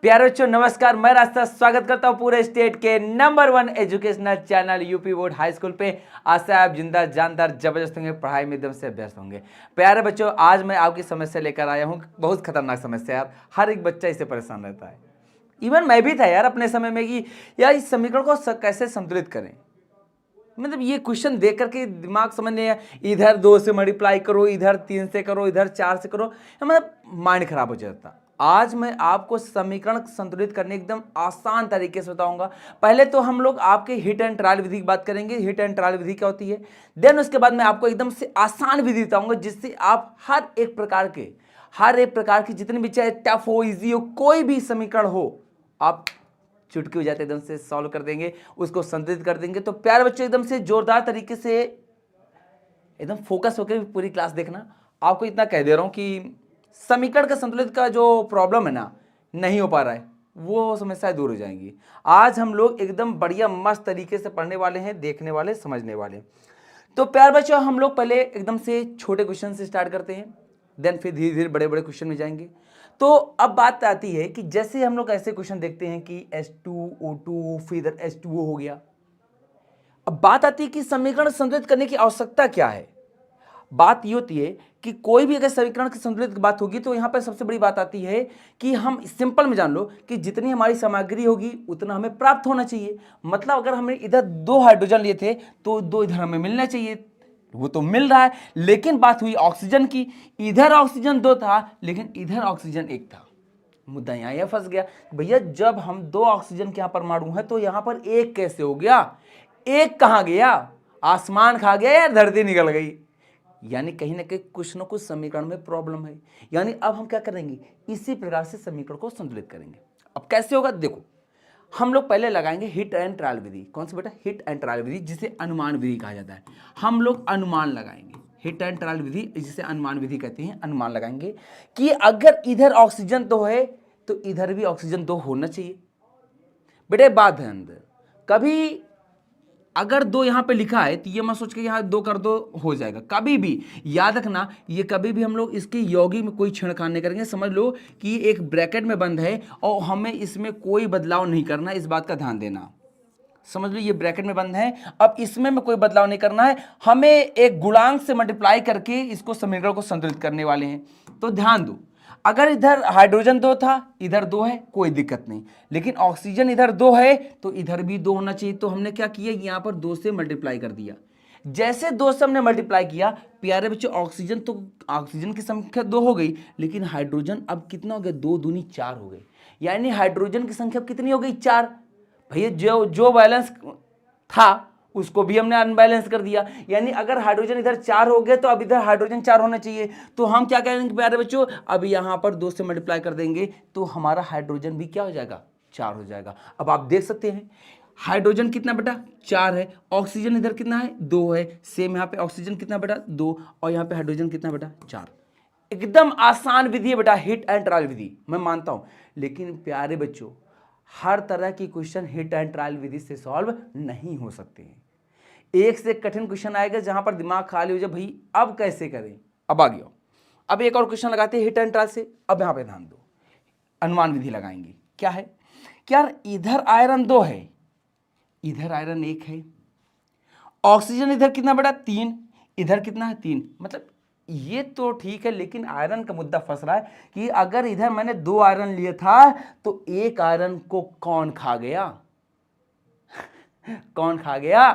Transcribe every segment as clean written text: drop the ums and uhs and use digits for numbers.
प्यारे बच्चों नमस्कार, मैं रास्ता स्वागत करता हूं पूरे स्टेट के number 1 educational channel UP board high school पे। आज से आप जिंदा जानदार जबरदस्त होंगे, पढ़ाई में एकदम से अभ्यस्त होंगे। प्यारे बच्चों, आज मैं आपकी समस्या लेकर आया हूं, बहुत खतरनाक समस्या यार। हर एक बच्चा इससे परेशान रहता है। इवन मैं भी था यार अपने समय में कि यार इस समीकरण को कैसे संतुलित करें। मतलब ये क्वेश्चन देख करके दिमाग समझ नहीं आया, इधर 2 से मल्टीप्लाई करो, इधर 3 से करो, इधर 4 से करो, मतलब माइंड खराब हो जाता। आज मैं आपको समीकरण संतुलित करने एकदम आसान तरीके से बताऊंगा। पहले तो हम लोग आपके हिट एंड ट्रायल विधि की बात करेंगे। हिट एंड ट्रायल विधि क्या होती है, देन उसके बाद मैं आपको एकदम से आसान विधि बताऊंगा जिससे आप हर एक प्रकार की जितनी भी, चाहे टफ हो इजी हो, कोई भी समीकरण हो, आप चुटकी हो जाते एकदम से सॉल्व कर देंगे, उसको संतुलित कर देंगे। तो प्यारे बच्चों एकदम से जोरदार तरीके से एकदम फोकस होकर पूरी क्लास देखना। आपको इतना कह दे रहा हूं कि समीकरण का संतुलित का जो प्रॉब्लम है ना, नहीं हो पा रहा है, वो समस्याएं दूर हो जाएंगी। आज हम लोग एकदम बढ़िया मस्त तरीके से पढ़ने वाले हैं, देखने वाले, समझने वाले। तो प्यारे बच्चों हम लोग पहले एकदम से छोटे क्वेश्चन से स्टार्ट करते हैं, देन फिर धीरे धीरे बड़े बड़े क्वेश्चन में जाएंगे। तो अब बात आती है कि जैसे हम लोग ऐसे क्वेश्चन देखते हैं कि H2O2 फिर इधर H2O हो गया। अब बात आती है कि समीकरण संतुलित करने की आवश्यकता क्या है। बात ये होती है कि कोई भी अगर समीकरण की संतुलित की बात होगी तो यहां पर सबसे बड़ी बात आती है कि हम सिंपल में जान लो कि जितनी हमारी सामग्री होगी उतना हमें प्राप्त होना चाहिए। मतलब अगर हमने इधर 2 हाइड्रोजन लिए थे तो 2 इधर हमें मिलना चाहिए, वो तो मिल रहा है। लेकिन बात हुई ऑक्सीजन की, इधर ऑक्सीजन 2 था लेकिन इधर ऑक्सीजन 1 था। मुद्दा यहां फंस गया, भैया जब हम 2 ऑक्सीजन के यहां परमाणु है तो यहां पर 1 कैसे हो गया? 1 कहां गया? आसमान खा गया या धरती निकल गई? यानी कहीं ना कहीं कुछ ना कुछ समीकरण में प्रॉब्लम है। यानी अब हम क्या करेंगे, इसी प्रकार से समीकरण को संतुलित करेंगे। अब कैसे होगा देखो, हम लोग पहले लगाएंगे हिट एंड ट्रायल विधि। कौन सी बेटा? हिट एंड ट्रायल विधि, जिसे अनुमान विधि कहा जाता है। हम लोग अनुमान लगाएंगे, हिट एंड ट्रायल विधि जिसे अनुमान विधि कहते हैं। अनुमान लगाएंगे कि अगर इधर ऑक्सीजन 2 है तो इधर भी ऑक्सीजन 2 होना चाहिए। बेटे बात है अंदर, कभी अगर 2 यहां पे लिखा है तो ये मत सोच के यहां 2 कर दो हो जाएगा। कभी भी याद रखना, ये कभी भी हम लोग इसकी यौगिक में कोई छेड़खानी नहीं करेंगे। समझ लो कि एक ब्रैकेट में बंद है और हमें इसमें कोई बदलाव नहीं करना, इस बात का ध्यान देना। समझ लो ये ब्रैकेट में बंद है, अब इसमें में कोई बदलाव नहीं करना है, हमें एक गुणांक से मल्टीप्लाई करके इसको समीकरण को संतुलित करने वाले हैं। तो ध्यान दो, अगर इधर हाइड्रोजन 2 था, इधर 2 है, कोई दिक्कत नहीं, लेकिन ऑक्सीजन इधर 2 है तो इधर भी 2 होना चाहिए। तो हमने क्या किया, यहां पर 2 से मल्टीप्लाई कर दिया। जैसे 2 से हमने मल्टीप्लाई किया, प्यारे बच्चों ऑक्सीजन तो ऑक्सीजन की संख्या 2 हो गई, लेकिन हाइड्रोजन अब कितना हो गया? 2 दूनी 4 हो गए। यानी हाइड्रोजन की संख्या कितनी हो गई? 4। भैया जो जो बैलेंस था उसको भी हमने अनबैलेंस कर दिया। यानी अगर हाइड्रोजन इधर 4 हो गए तो अब इधर हाइड्रोजन 4 होना चाहिए। तो हम क्या करेंगे प्यारे बच्चों, अब यहां पर 2 से मल्टीप्लाई कर देंगे तो हमारा हाइड्रोजन भी क्या हो जाएगा? 4 हो जाएगा। अब आप देख सकते हैं हाइड्रोजन कितना बेटा? 4 है। ऑक्सीजन इधर कितना है? 2 है। सेम यहां पे ऑक्सीजन कितना बेटा? 2। और यहां पे हाइड्रोजन कितना बेटा? 4। एकदम आसान विधि है बेटा, हिट एंड ट्रायल विधि, मैं मानता हूं। लेकिन प्यारे बच्चों हर तरह की क्वेश्चन हिट एंड ट्रायल विधि से सॉल्व नहीं हो सकते हैं। एक से कठिन क्वेश्चन आएगा जहां पर दिमाग खाली हो जाए, भाई अब कैसे करें। अब आ गया, अब एक और क्वेश्चन लगाते हैं हिट एंड ट्रायल से। अब यहां पे ध्यान दो, अनुमान विधि लगाएंगे। क्या है कि यार इधर आयरन 2 है, इधर आयरन 1 है, ऑक्सीजन इधर कितना बेटा? 3, इधर कितना है? 3। मतलब ये तो ठीक है, लेकिन आयरन का मुद्दा फंस रहा है कि अगर इधर मैंने 2 आयरन लिए था तो 1 आयरन को कौन खा गया? कौन खा गया?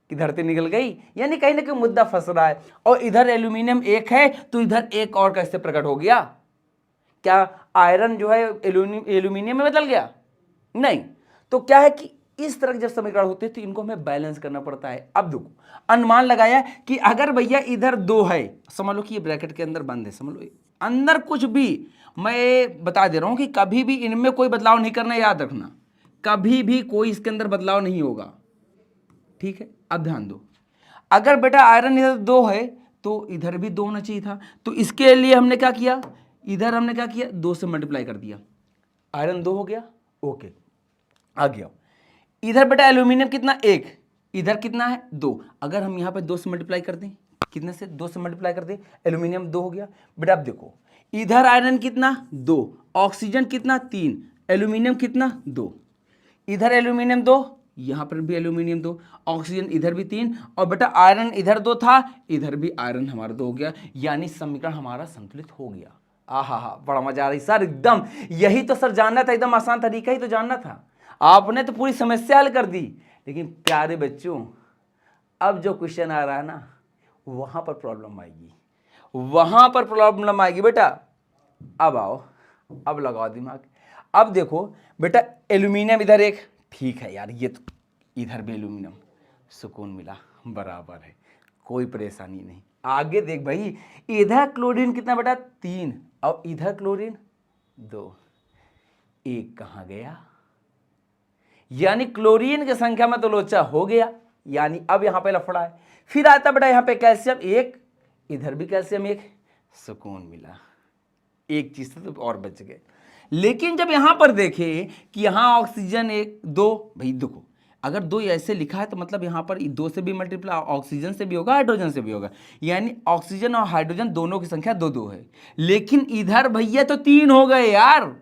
कि धरती निकल गई। यानी कहीं ना कहीं मुद्दा फंस रहा है। और इधर एल्यूमिनियम 1 है तो इधर 1 और कैसे प्रकट हो गया? क्या आयरन जो है एल्यूमिनियम में बदल गया? नहीं। तो क्या है कि इस तरह के जब समीकरण होते हैं तो इनको हमें बैलेंस करना पड़ता है। अब देखो, अनुमान लगाया कि अगर भैया इधर 2 है, समझ लो कि ये ब्रैकेट के अंदर बंद है, समझ लो अंदर कुछ भी, मैं बता दे रहा हूं कि कभी भी इनमें कोई बदलाव नहीं करना, याद रखना, कभी भी कोई इसके अंदर बदलाव नहीं होगा। ठीक है, अब ध्यान दो, अगर बेटा आयरन इधर 2 है तो इधर भी 2 होना चाहिए था। तो इसके लिए हमने क्या किया, इधर हमने क्या किया? 2 से मल्टीप्लाई कर दिया, आयरन 2 हो गया। ओके, आ गया। इधर बेटा एल्यूमिनियम कितना? 1, इधर कितना है? 2। अगर हम यहां पे 2 से मल्टीप्लाई कर दें, कितने से? 2 से मल्टीप्लाई कर दें, एल्यूमिनियम 2 हो गया। बेटा अब देखो, इधर आयरन कितना? 2, ऑक्सीजन कितना? 3, एल्यूमिनियम कितना 2, इधर एल्यूमिनियम 2, यहां पर भी एल्यूमिनियम 2, ऑक्सीजन इधर भी 3, और बेटा आयरन इधर 2 था, इधर भी आयरन हमारा 2 हो गया, यानी समीकरण हमारा संतुलित हो गया। आहा हा, बड़ा मजा आ रही सर, एकदम यही तो सर जानना था, एकदम आसान तरीका ही तो जानना था, आपने तो पूरी समस्या हल कर दी। लेकिन प्यारे बच्चों, अब जो क्वेश्चन आ रहा है ना, वहां पर प्रॉब्लम आएगी, वहां पर प्रॉब्लम आएगी बेटा। अब आओ, अब लगाओ दिमाग। अब देखो बेटा, एल्यूमिनियम इधर एक, ठीक है यार, ये तो इधर भी एल्यूमिनियम, सुकून मिला, बराबर है, कोई परेशानी नहीं। आगे देख भाई, इधर क्लोरीन कितना बेटा 3, और इधर क्लोरीन 2, एक कहां गया, यानी क्लोरीन की संख्या में तो लोचा हो गया, यानी अब यहां पे लफड़ा है। फिर आता बेटा यहां पे कैल्शियम 1, इधर भी कैल्शियम 1, सुकून मिला, एक चीज से तो और बच गए। लेकिन जब यहां पर देखें कि यहां ऑक्सीजन 1 2, भाई देखो अगर 2 ऐसे लिखा है तो मतलब यहां पर 2 से भी मल्टीप्लाई ऑक्सीजन से भी होगा, हाइड्रोजन से भी होगा, यानी ऑक्सीजन और हाइड्रोजन दोनों की संख्या 2 2 है। लेकिन इधर भैया तो 3 हो गए यार,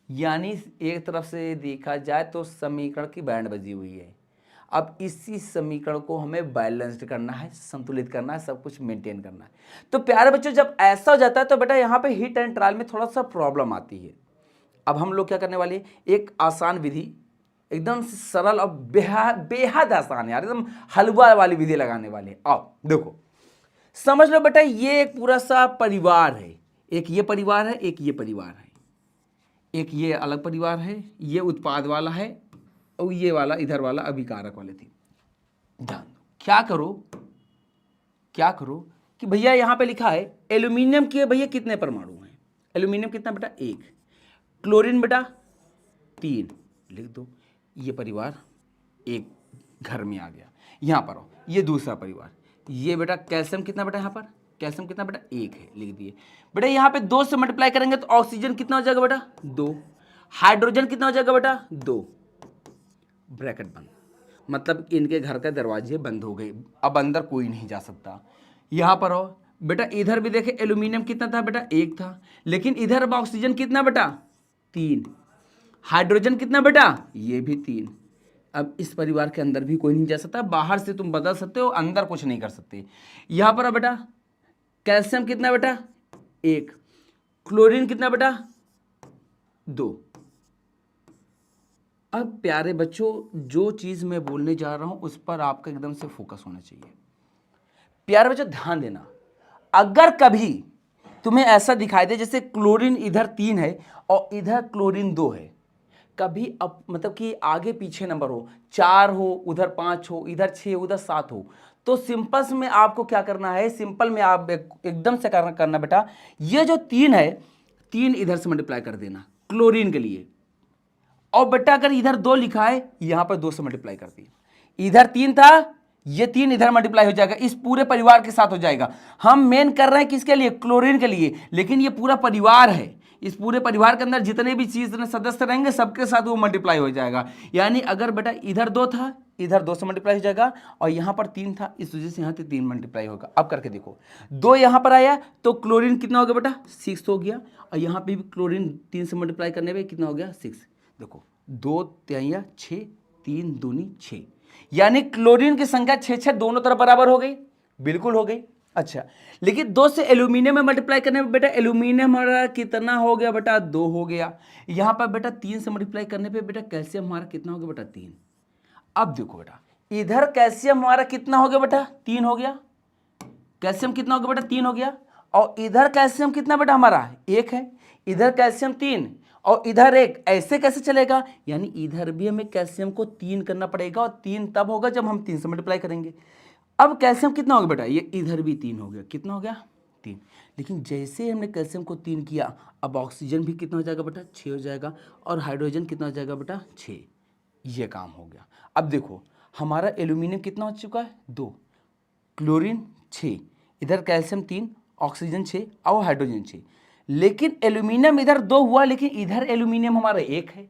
यानी एक तरफ से देखा जाए तो समीकरण की बैंड बजी हुई है। अब इसी समीकरण को हमें बैलेंस्ड करना है, संतुलित करना है, सब कुछ मेंटेन करना है। तो प्यारे बच्चों, जब ऐसा हो जाता है तो बेटा यहाँ पे हिट एंड ट्रायल में थोड़ा सा प्रॉब्लम आती है। अब हम लोग क्या करने वाले हैं, एक आसान विधि, एकदम सरल और बेहद आसान यार, एकदम हलवा वाली विधि लगाने वाले हैं। आओ देखो, समझ लो बेटा, ये एक पूरा सा परिवार है, एक ये परिवार है, एक ये परिवार है, एक ये अलग परिवार है, ये उत्पाद वाला है, और ये वाला इधर वाला अभिकारक वाले थे। ध्यान दो, क्या करो कि भैया यहां पे लिखा है एल्यूमिनियम के भैया कितने परमाणु हैं, एल्यूमिनियम कितना बेटा 1, क्लोरीन बेटा 3, लिख दो। ये परिवार एक घर में आ गया। यहां पर आओ, ये दूसरा परिवार, ये बेटा कैल्शियम कितना बेटा, यहां पर कैल्शियम कितना बेटा 1 है, लिख दिए बेटा। यहां पे 2 से मल्टीप्लाई करेंगे तो ऑक्सीजन कितना हो जाएगा बेटा 2, हाइड्रोजन कितना हो जाएगा बेटा 2, ब्रैकेट बंद, मतलब इनके घर के दरवाजे बंद हो गए, अब अंदर कोई नहीं जा सकता। यहां पर हो बेटा, इधर भी देखे एल्यूमिनियम कितना था बेटा 1 था, लेकिन इधर अब ऑक्सीजन कितना बेटा 3, हाइड्रोजन कितना बेटा ये भी 3। अब इस परिवार के अंदर भी कोई नहीं जा सकता, बाहर से तुम बदल सकते हो, अंदर कुछ नहीं कर सकते। यहां पर बेटा कैल्शियम कितना बेटा 1, क्लोरीन कितना बेटा 2। अब प्यारे बच्चों, जो चीज मैं बोलने जा रहा हूं उस पर आपका एकदम से फोकस होना चाहिए। प्यारे बच्चों ध्यान देना, अगर कभी तुम्हें ऐसा दिखाई दे जैसे क्लोरीन इधर 3 है और इधर क्लोरीन 2 है, कभी अब मतलब कि आगे पीछे नंबर हो, 4 हो उधर 5 हो, इधर 6 उधर 7 हो, तो सिंपल में आपको क्या करना है, सिंपल में आप एकदम से करना बेटा, ये जो 3 है 3 इधर से मल्टीप्लाई कर देना क्लोरीन के लिए, और बेटा अगर इधर 2 लिखा है यहां पर 2 से मल्टीप्लाई कर दिया, इधर 3 था, ये 3 इधर मल्टीप्लाई हो जाएगा, इस पूरे परिवार के साथ हो जाएगा। हम मेन कर रहे हैं किसके लिए, क्लोरीन के लिए, लेकिन ये पूरा परिवार है, इस पूरे परिवार के अंदर जितने भी चीज सदस्य रहेंगे सबके साथ वो मल्टीप्लाई हो जाएगा। यानी अगर बेटा इधर 2 था, इधर 2 से मल्टीप्लाई हो जाएगा, और यहां पर 3 था, इस वजह से यहां से 3 मल्टीप्लाई होगा। अब करके देखो, 2 यहां पर आया तो क्लोरीन कितना हो गया बेटा 6 हो गया, और यहां पर भी क्लोरीन 3 से मल्टीप्लाई करने पर कितना हो गया 6। देखो 2 3 6, 3 दूनी 6, यानी क्लोरीन की संख्या 6 दोनों तरफ बराबर हो गई, बिल्कुल हो गई। अच्छा, लेकिन 2 से एल्यूमिनियम में मल्टीप्लाई करने में बेटा एल्यूमिनियम हमारा कितना हो गया बेटा 2 हो गया। यहां पर बेटा 3 से मल्टीप्लाई करने पे बेटा कैल्शियम हमारा कितना हो गया बेटा 3। अब देखो बेटा, इधर कैल्शियम हमारा कितना हो गया बेटा 3 हो गया, कैल्शियम कितना हो गया बेटा 3 हो गया, और इधर कैल्शियम कितना बेटा हमारा 1 है, इधर कैल्शियम 3 और इधर 1, ऐसे कैसे चलेगा, यानी इधर भी हमें कैल्शियम को 3 करना पड़ेगा, और 3 तब होगा जब हम 3 से मल्टीप्लाई करेंगे। अब कैल्शियम कितना हो गया बेटा, ये इधर भी 3 हो गया, कितना हो गया 3, लेकिन जैसे हमने कैल्शियम को 3 किया, अब ऑक्सीजन भी कितना हो जाएगा बेटा 6 हो जाएगा, और हाइड्रोजन कितना हो जाएगा बेटा 6, ये काम हो गया। अब देखो हमारा एल्यूमिनियम कितना हो चुका है 2, क्लोरीन 6, इधर कैल्शियम 3, ऑक्सीजन 6 और हाइड्रोजन 6, लेकिन एल्यूमिनियम इधर 2 हुआ, लेकिन इधर एल्यूमिनियम हमारा 1 है,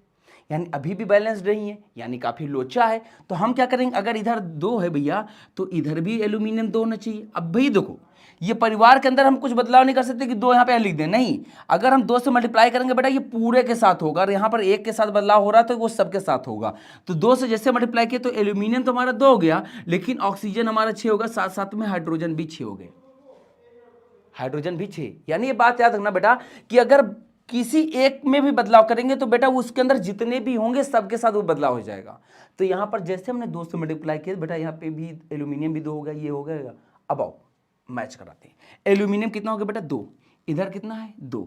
यानी अभी भी बैलेंस्ड नहीं है, यानी काफी लोचा है। तो हम क्या करेंगे, अगर इधर 2 है भैया तो इधर भी एल्यूमिनियम 2 होना चाहिए। अब भाई देखो ये परिवार के अंदर हम कुछ बदलाव नहीं कर सकते कि 2 यहाँ पे लिख दें, नहीं। अगर हम 2 से मल्टीप्लाई करेंगे बेटा ये पूरे के साथ होगा, और यहाँ पर 1 के साथ बदलाव हो रहा है तो वो सबके साथ होगा। तो 2 से जैसे मल्टीप्लाई किया तो एल्यूमिनियम तो हमारा 2 हो गया, लेकिन ऑक्सीजन हमारा 6 होगा, साथ साथ में हाइड्रोजन भी 6 हो गए, हाइड्रोजन भी 6। यानी ये बात याद रखना बेटा कि अगर किसी एक में भी बदलाव करेंगे तो बेटा उसके अंदर जितने भी होंगे सबके साथ वो बदलाव हो जाएगा। तो यहां पर जैसे हमने 2 से मल्टीप्लाई किया बेटा यहाँ पे भी एल्यूमिनियम भी 2 होगा, ये हो गया। अब आओ मैच कराते हैं। एल्यूमिनियम कितना हो गया बेटा 2, इधर कितना है 2,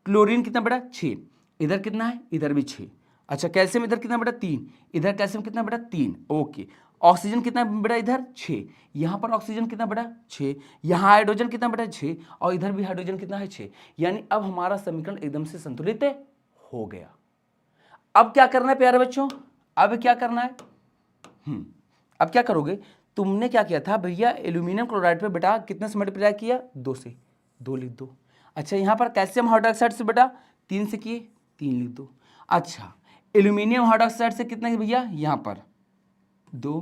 क्लोरीन कितना बेटा 6, इधर कितना है इधर भी 6। अच्छा कैल्शियम इधर कितना बेटा 3, इधर कैल्शियम कितना बेटा 3, ओके। ऑक्सीजन कितना बेटा इधर 6, यहाँ पर ऑक्सीजन कितना बेटा 6, यहाँ हाइड्रोजन कितना बेटा 6, और इधर भी हाइड्रोजन कितना है 6। यानी अब हमारा समीकरण एकदम से संतुलित हो गया। अब क्या करना है प्यारे बच्चों, अब क्या करना है, अब क्या करोगे, तुमने क्या किया था भैया एल्यूमिनियम क्लोराइड पे बेटा कितने से मल्टीप्लाई किया 2 से, 2 लिख दो। अच्छा यहाँ पर कैल्शियम हाइड्रोक्साइड से बेटा 3 से किए, 3 लिख दो। अच्छा एल्यूमिनियम हाइड्रोक्साइड से कितना भैया यहाँ पर 2,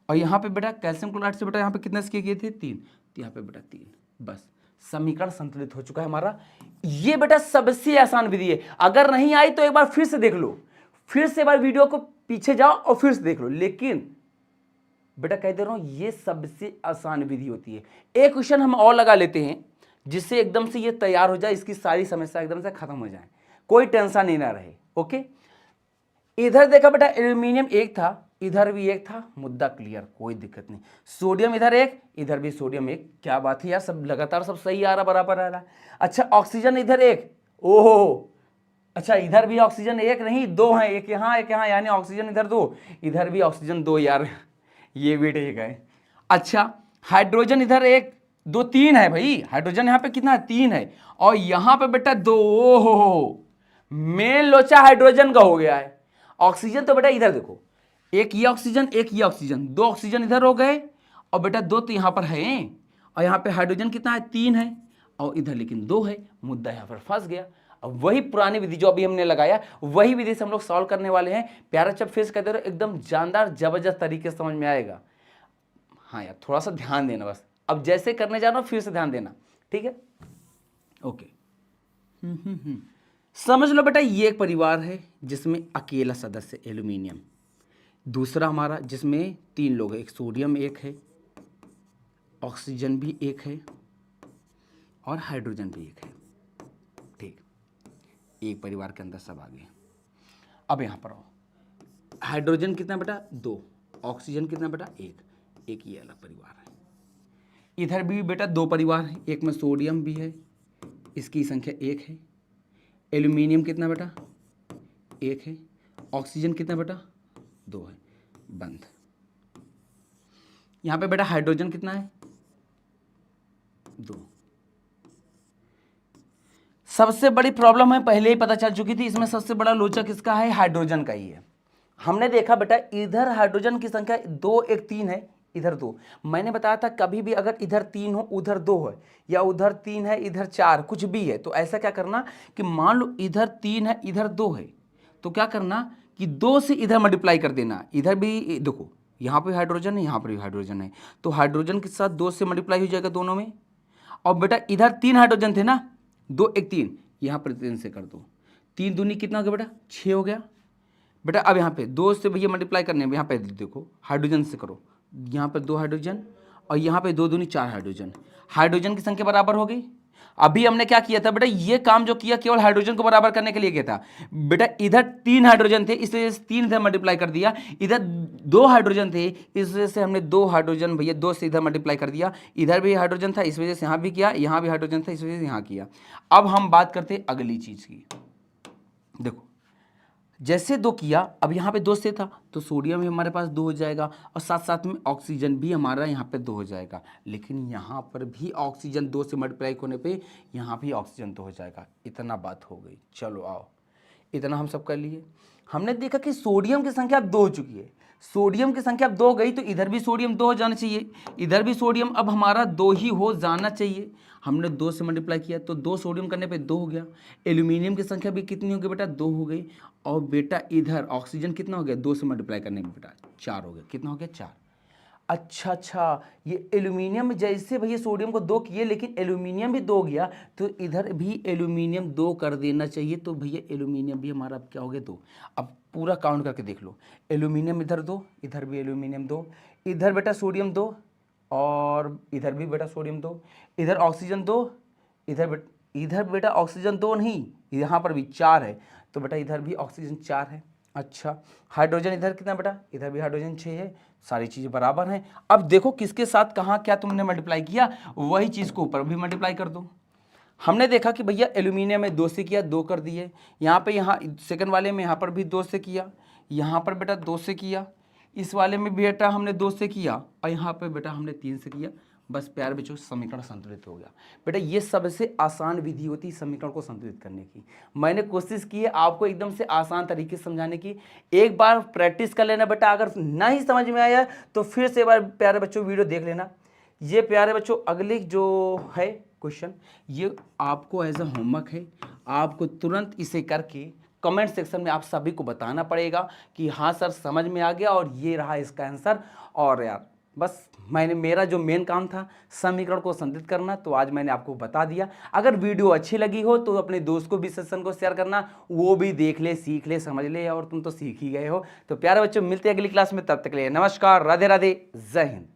और यहाँ पे बेटा कैल्शियम क्लोराइड से बेटा यहाँ पे कितने से किए थे 3, तो यहाँ पे बेटा 3। बस समीकरण संतुलित हो चुका है हमारा। ये बेटा सबसे आसान विधि है, अगर नहीं आई तो एक बार फिर से देख लो, फिर से एक बार वीडियो को पीछे जाओ और फिर से देख लो, लेकिन बेटा कह दे रहा हूं ये सबसे आसान विधि होती है। एक क्वेश्चन हम और लगा लेते हैं जिससे एकदम से ये तैयार हो जाए, इसकी सारी समस्या एकदम से खत्म हो जाए, कोई टेंशन नहीं ना रहे। ओके इधर देखा बेटा एल्यूमिनियम 1 था, इधर भी 1 था, मुद्दा क्लियर, कोई दिक्कत नहीं। सोडियम इधर 1, इधर भी सोडियम 1, क्या बात है यार, सब लगातार सब सही आ रहा, बराबर आ रहा है। अच्छा ऑक्सीजन इधर 1, ओहो अच्छा इधर भी ऑक्सीजन 1 नहीं 2 है, एक यहाँ, यानी ऑक्सीजन इधर 2, इधर भी ऑक्सीजन 2 यार, ये भी ठीक है। अच्छा हाइड्रोजन इधर 1 2 3 है भाई, हाइड्रोजन यहाँ पे कितना है 3 है, और यहाँ पे बेटा 2, ओहो मेन लोचा हाइड्रोजन का हो गया है। ऑक्सीजन तो बेटा इधर देखो, एक ये ऑक्सीजन एक ये ऑक्सीजन, 2 ऑक्सीजन इधर हो गए, और बेटा 2 तो यहाँ पर है, और यहाँ पे हाइड्रोजन कितना है 3 है, और इधर लेकिन 2 है, मुद्दा यहाँ पर फंस गया। अब वही पुरानी विधि जो अभी हमने लगाया वही विधि से हम लोग सॉल्व करने वाले हैं। प्यारा जब फेस कहते रहो एकदम जानदार जबरदस्त तरीके से समझ में आएगा। हाँ यार थोड़ा सा ध्यान देना बस, अब जैसे करने जा रहा हूँ फिर से ध्यान देना, ठीक है ओके। समझ लो बेटा ये एक परिवार है जिसमें अकेला सदस्य एल्यूमिनियम, दूसरा हमारा जिसमें 3 लोग हैं, एक सोडियम 1 है, ऑक्सीजन भी 1 है, और हाइड्रोजन भी 1 है। ठीक एक परिवार के अंदर सब आ गए। अब यहाँ पर आओ, हाइड्रोजन कितना बेटा 2, ऑक्सीजन कितना बेटा 1, एक ये अलग परिवार है। इधर भी बेटा 2 परिवार हैं, एक में सोडियम भी है, इसकी संख्या 1 है, एल्यूमिनियम कितना बेटा 1 है, ऑक्सीजन कितना बेटा 2 है, बंद। यहाँ पे बेटा हाइड्रोजन कितना है 2। सबसे बड़ी प्रॉब्लम है पहले ही पता चल चुकी थी, इसमें सबसे बड़ा लोचा किसका है, हाइड्रोजन का ही है। हमने देखा बेटा इधर हाइड्रोजन की संख्या 2 1 3 है, इधर 2। मैंने बताया था कभी भी अगर इधर 3 हो उधर 2 है, या उधर 3 है इधर 4 कुछ भी है, तो ऐसा क्या करना कि मान लो इधर 3 है इधर 2 है, तो क्या करना कि 2 से इधर मल्टीप्लाई कर देना। इधर भी देखो यहाँ पे हाइड्रोजन है यहाँ पर भी हाइड्रोजन है, तो हाइड्रोजन के साथ 2 से मल्टीप्लाई हो जाएगा दोनों में। और बेटा इधर 3 हाइड्रोजन थे ना, 2 1 3, यहाँ पर 3 से कर दो, 3 दूनी कितना हो गया बेटा 6 हो गया बेटा। अब यहाँ पे 2 से भैया मल्टीप्लाई करने में, यहाँ पे देखो हाइड्रोजन से करो, यहाँ पे 2 हाइड्रोजन और यहाँ पे 2 दूनी 4 हाइड्रोजन, हाइड्रोजन की संख्या बराबर हो गई। अभी हमने क्या किया था बेटा, ये काम जो किया केवल हाइड्रोजन को बराबर करने के लिए किया था बेटा। इधर 3 हाइड्रोजन थे इस वजह से 3 इधर मल्टीप्लाई कर दिया, इधर 2 हाइड्रोजन थे इस वजह से हमने 2 हाइड्रोजन भैया 2 से इधर मल्टीप्लाई कर दिया। इधर भी हाइड्रोजन था इस वजह से यहाँ भी किया, यहाँ भी हाइड्रोजन था इस वजह से यहाँ किया। अब हम बात करते हैं अगली चीज की। देखो जैसे 2 किया, अब यहाँ पे 2 से था तो सोडियम भी हमारे पास 2 हो जाएगा, और साथ साथ में ऑक्सीजन भी हमारा यहाँ पे 2 हो जाएगा। लेकिन यहाँ पर भी ऑक्सीजन 2 से मल्टीप्लाई होने पे यहाँ भी ऑक्सीजन 2 हो जाएगा। इतना बात हो गई। चलो आओ इतना हम सब कर लिए। हमने देखा कि सोडियम की संख्या अब 2 हो चुकी है, सोडियम की संख्या अब 2 हो गई, तो इधर भी सोडियम 2 हो जाना चाहिए, इधर भी सोडियम अब हमारा 2 ही हो जाना चाहिए। हमने 2 से मल्टीप्लाई किया तो 2 सोडियम करने पे 2 हो गया। एल्यूमिनियम की संख्या भी कितनी हो गई बेटा, 2 हो गई। और बेटा इधर ऑक्सीजन कितना हो गया, 2 से मल्टीप्लाई करने में बेटा 4 हो गया। कितना हो गया, 4। अच्छा, ये एल्यूमिनियम जैसे भैया सोडियम को 2 किए, लेकिन एल्यूमिनियम भी 2 गया, तो इधर भी एल्यूमिनियम 2 कर देना चाहिए। तो भैया एल्यूमिनियम भी हमारा अब क्या हो गया, 2। अब पूरा काउंट करके देख लो, एल्यूमिनियम इधर 2, इधर भी एल्यूमिनियम 2, इधर बेटा सोडियम 2, और इधर भी बेटा सोडियम 2, इधर ऑक्सीजन 2, इधर बेटा ऑक्सीजन 2 नहीं, यहाँ पर भी 4 है, तो बेटा इधर भी ऑक्सीजन 4 है। अच्छा, हाइड्रोजन इधर कितना बेटा, इधर भी हाइड्रोजन 6 है। सारी चीज़ें बराबर हैं। अब देखो किसके साथ कहाँ क्या तुमने मल्टीप्लाई किया, वही चीज़ को ऊपर भी मल्टीप्लाई कर दो। हमने देखा कि भैया एल्यूमिनियम में 2 से किया, 2 कर दिए। यहाँ पे यहाँ सेकंड वाले में यहाँ पर भी 2 से किया, यहाँ पर बेटा 2 से किया, इस वाले में बेटा हमने 2 से किया, और यहाँ पे बेटा हमने 3 से किया। बस प्यारे बच्चों, समीकरण संतुलित हो गया। बेटा ये सबसे आसान विधि होती है समीकरण को संतुलित करने की। मैंने कोशिश की है आपको एकदम से आसान तरीके से समझाने की। एक बार प्रैक्टिस कर लेना बेटा, अगर नहीं समझ में आया तो फिर से एक बार प्यारे बच्चों वीडियो देख लेना। ये प्यारे बच्चों अगले जो है क्वेश्चन, ये आपको एज अ होमवर्क है, आपको तुरंत इसे करके कमेंट सेक्शन में आप सभी को बताना पड़ेगा कि हाँ सर समझ में आ गया और ये रहा इसका आंसर। और यार बस मेरा जो मेन काम था समीकरण को संतुलित करना, तो आज मैंने आपको बता दिया। अगर वीडियो अच्छी लगी हो तो अपने दोस्त को भी सेशन को शेयर करना, वो भी देख ले, सीख ले, समझ ले, और तुम तो सीख ही गए हो। तो प्यारे बच्चों, मिलते हैं अगली क्लास में, तब तक के लिए नमस्कार, राधे राधे, जय हिंद।